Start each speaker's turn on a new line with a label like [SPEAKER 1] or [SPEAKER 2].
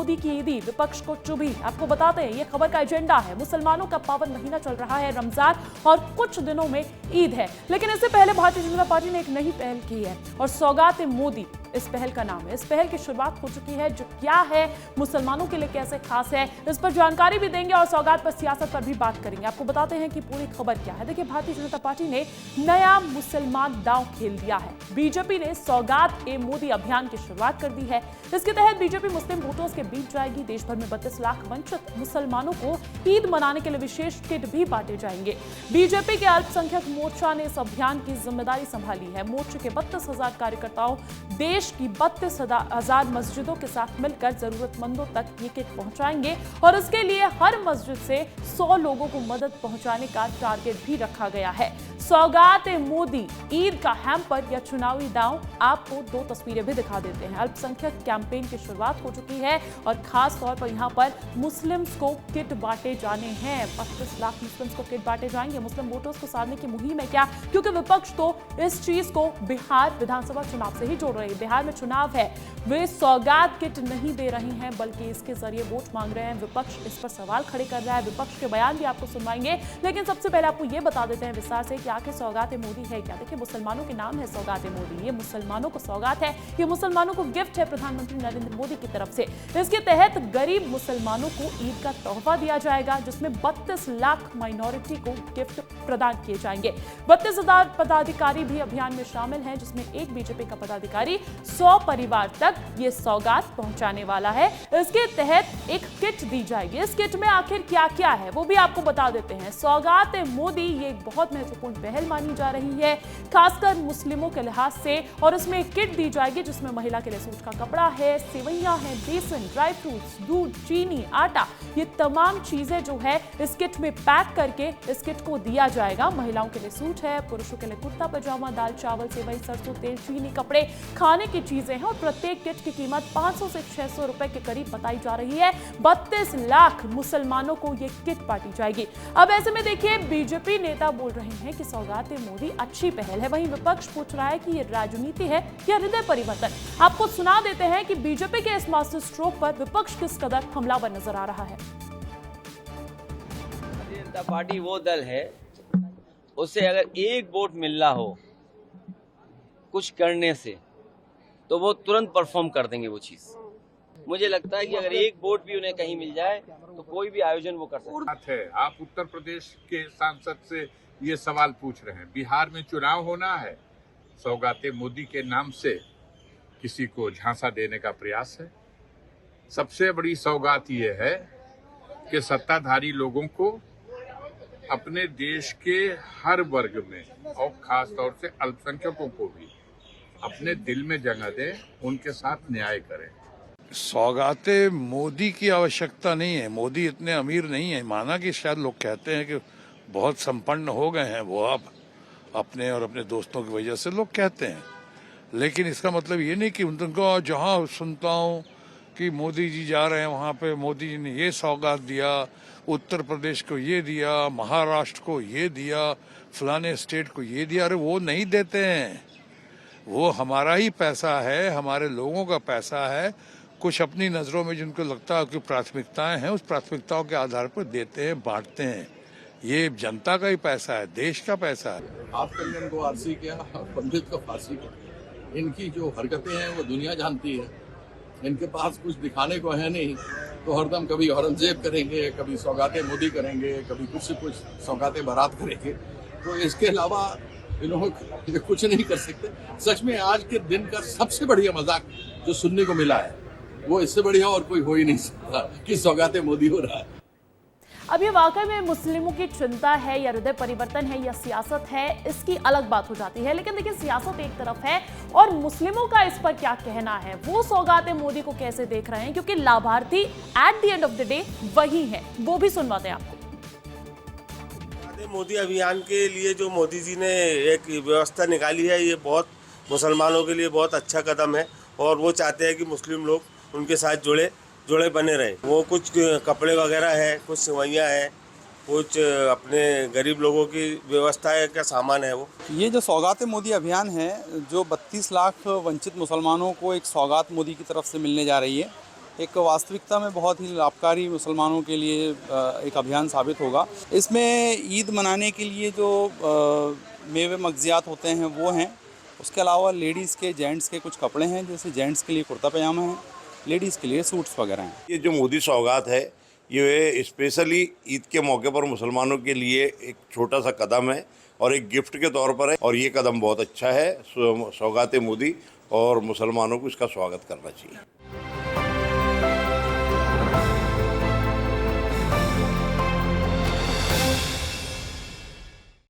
[SPEAKER 1] मोदी की ईदी विपक्ष को चुभी। आपको बताते हैं ये खबर का एजेंडा है। मुसलमानों का पावन महीना चल रहा है रमजान और कुछ दिनों में ईद है, लेकिन इससे पहले भारतीय जनता पार्टी ने एक नई पहल की है और सौगात-ए-मोदी इस पहल का नाम है। इस पहल की शुरुआत हो चुकी है, जो क्या है, मुसलमानों के लिए कैसे खास है, इस पर जानकारी भी देंगे और सौगात पर सियासत पर भी बात करेंगे। आपको बताते हैं कि पूरी खबर क्या है। देखिए, भारतीय जनता पार्टी ने नया मुसलमान दांव खेल दिया है। बीजेपी ने सौगात-ए-मोदी अभियान की शुरुआत कर दी है। इसके तहत बीजेपी मुस्लिम वोटर्स के बीच जाएगी। देश भर में 32 लाख वंचित मुसलमानों को ईद मनाने के लिए विशेष किट भी बांटे जाएंगे। बीजेपी के अल्पसंख्यक मोर्चा ने इस अभियान की जिम्मेदारी संभाली है। मोर्चे के 32,000 कार्यकर्ताओं देश की 32,000 मस्जिदों के साथ मिलकर जरूरतमंदों तक ये किट पहुंचाएंगे और इसके लिए हर मस्जिद से 100 लोगों को मदद पहुंचाने का टारगेट भी रखा गया है। सौगात-ए-मोदी ईद का हैम्पर या चुनावी दांव, आपको 2 तस्वीरें भी दिखा देते हैं। अल्पसंख्यक कैंपेन की शुरुआत हो चुकी है और खास तौर पर यहां पर मुस्लिम्स को किट बांटे जाने हैं। 32 लाख मुस्लिम्स को किट बांटे जाएंगे। मुस्लिम वोटर्स को साधने की मुहिम है क्या, क्योंकि विपक्ष तो इस चीज को बिहार विधानसभा चुनाव से ही जोड़ रही है। बिहार में चुनाव है, वे सौगात किट नहीं दे रही हैं बल्कि इसके जरिए वोट मांग रहे हैं। विपक्ष इस पर सवाल खड़े कर रहा है। विपक्ष के बयान भी आपको सुनवाएंगे, लेकिन सबसे पहले आपको यह बता देते हैं विस्तार से कि आखिर सौगात-ए-मोदी है क्या। देखिए, मुसलमानों के नाम है सौगात-ए-मोदी। ये मुसलमानों को सौगात है, ये मुसलमानों को गिफ्ट है प्रधानमंत्री नरेंद्र मोदी की तरफ से। इसके तहत गरीब मुसलमानों को ईद का तोहफा दिया जाएगा, जिसमें 32 लाख माइनॉरिटी को गिफ्ट प्रदान किए जाएंगे। 32,000 पदाधिकारी भी अभियान में शामिल हैं, जिसमें एक बीजेपी का पदाधिकारी 100 परिवार तक ये सौगात पहुंचाने वाला है। इसके तहत एक किट दी जाएगी। इस किट में आखिर क्या क्या है वो भी आपको बता देते हैं। सौगात-ए-मोदी ये एक बहुत महत्वपूर्ण पहल मानी जा रही है, खासकर मुस्लिमों के लिहाज से, और इसमें एक किट दी जाएगी जिसमें महिला के लिए सूट का कपड़ा है, सेवैयां हैं, बेसन, ड्राई फ्रूट्स, दूध, चीनी, आटा, ये तमाम चीजें जो है इस किट में पैक करके इस किट को दिया जाएगा। महिलाओं के लिए सूट है, पुरुषों के लिए कुर्ता पजामा, दाल चावल, सेवई, सरसों तेल, चीनी, कपड़े, खाने की चीजें हैं और प्रत्येक किट की कीमत 500 से 600 रुपए के करीब बताई जा रही है। 32 लाख मुसलमानों को ये किट बांटी जाएगी। अब ऐसे में देखिए, बीजेपी नेता बोल रहे हैं कि सौगात-ए-मोदी अच्छी पहल है, वहीं विपक्ष पूछ रहा है कि ये राजनीति है या हृदय परिवर्तन। आपको सुना देते हैं कि बीजेपी के इस मास्टर स्ट्रोक पर विपक्ष किस कदर हमलावर नजर आ रहा है।
[SPEAKER 2] भारतीय जनता पार्टी वो दल है, उससे अगर एक वोट मिलना हो कुछ करने से, तो वो तुरंत परफॉर्म कर देंगे वो चीज। मुझे लगता है कि अगर एक वोट भी उन्हें कहीं मिल जाए तो कोई भी आयोजन वो कर सकते हैं।
[SPEAKER 3] आप उत्तर प्रदेश के सांसद से ये सवाल पूछ रहे हैं, बिहार में चुनाव होना है, सौगात-ए-मोदी के नाम से किसी को झांसा देने का प्रयास है। सबसे बड़ी सौगात ये है कि सत्ताधारी लोगों को अपने देश के हर वर्ग में और खास तौर से अल्पसंख्यकों को भी अपने दिल में जगह दें, उनके साथ न्याय करें।
[SPEAKER 4] सौगात-ए-मोदी की आवश्यकता नहीं है। मोदी इतने अमीर नहीं है। माना कि शायद लोग कहते हैं कि बहुत संपन्न हो गए हैं वो अब अपने और अपने दोस्तों की वजह से, लोग कहते हैं, लेकिन इसका मतलब ये नहीं कि उनको जहाँ सुनता हूँ कि मोदी जी जा रहे हैं वहाँ पे मोदी जी ने ये सौगात दिया, उत्तर प्रदेश को ये दिया, महाराष्ट्र को ये दिया, फलाने स्टेट को ये दिया, अरे वो नहीं देते हैं। वो हमारा ही पैसा है, हमारे लोगों का पैसा है। कुछ अपनी नज़रों में जिनको लगता है कि प्राथमिकताएं हैं, उस प्राथमिकताओं के आधार पर देते हैं, बांटते हैं। ये जनता का ही पैसा है, देश का पैसा है।
[SPEAKER 5] आप कंगन को आरसी किया, पंडित को फांसी किया। इनकी जो हरकतें हैं वो दुनिया जानती है। इनके पास कुछ दिखाने को है नहीं, तो हरदम कभी औरंगजेब करेंगे, कभी सौगात-ए-मोदी करेंगे, कभी कुछ से कुछ सौगात-ए-बारात करेंगे। तो इसके अलावा इन लोग कुछ नहीं कर सकते। सच में आज के दिन का सबसे बढ़िया मजाक जो सुनने को मिला है, वो इससे बढ़िया और कोई हो ही नहीं सकता कि सौगात-ए-मोदी हो रहा है।
[SPEAKER 1] अब ये वाकई में मुस्लिमों की चिंता है या हृदय परिवर्तन है या सियासत है, इसकी अलग बात हो जाती है। लेकिन देखिए, सियासत एक तरफ है और मुस्लिमों का इस पर क्या कहना है, वो सौगात-ए-मोदी को कैसे देख रहे हैं, क्योंकि लाभार्थी at the end of the day वही है। वो भी सुनवाते हैं आपको।
[SPEAKER 6] मोदी अभियान के लिए जो मोदी जी ने एक व्यवस्था निकाली है, ये बहुत मुसलमानों के लिए बहुत अच्छा कदम है और वो चाहते हैं कि मुस्लिम लोग उनके साथ जुड़े बने रहें। वो कुछ कपड़े वगैरह है, कुछ सेवैयाँ हैं, कुछ अपने गरीब लोगों की व्यवस्था का सामान है। वो
[SPEAKER 7] ये जो सौगात-ए-मोदी अभियान है, जो 32 लाख वंचित मुसलमानों को एक सौगात मोदी की तरफ से मिलने जा रही है, एक वास्तविकता में बहुत ही लाभकारी मुसलमानों के लिए एक अभियान साबित होगा। इसमें ईद मनाने के लिए जो मेवे मगजियात होते हैं वो हैं, उसके अलावा लेडीज़ के जेंट्स के कुछ कपड़े हैं, जैसे जेंट्स के लिए कुर्ता पजामा है, लेडीज़ के लिए सूट्स वगैरह हैं।
[SPEAKER 8] ये जो मोदी सौगात है ये स्पेशली ईद के मौके पर मुसलमानों के लिए एक छोटा सा कदम है और एक गिफ्ट के तौर पर है, और ये कदम बहुत अच्छा है। सौगात मोदी और मुसलमानों को इसका स्वागत करना चाहिए।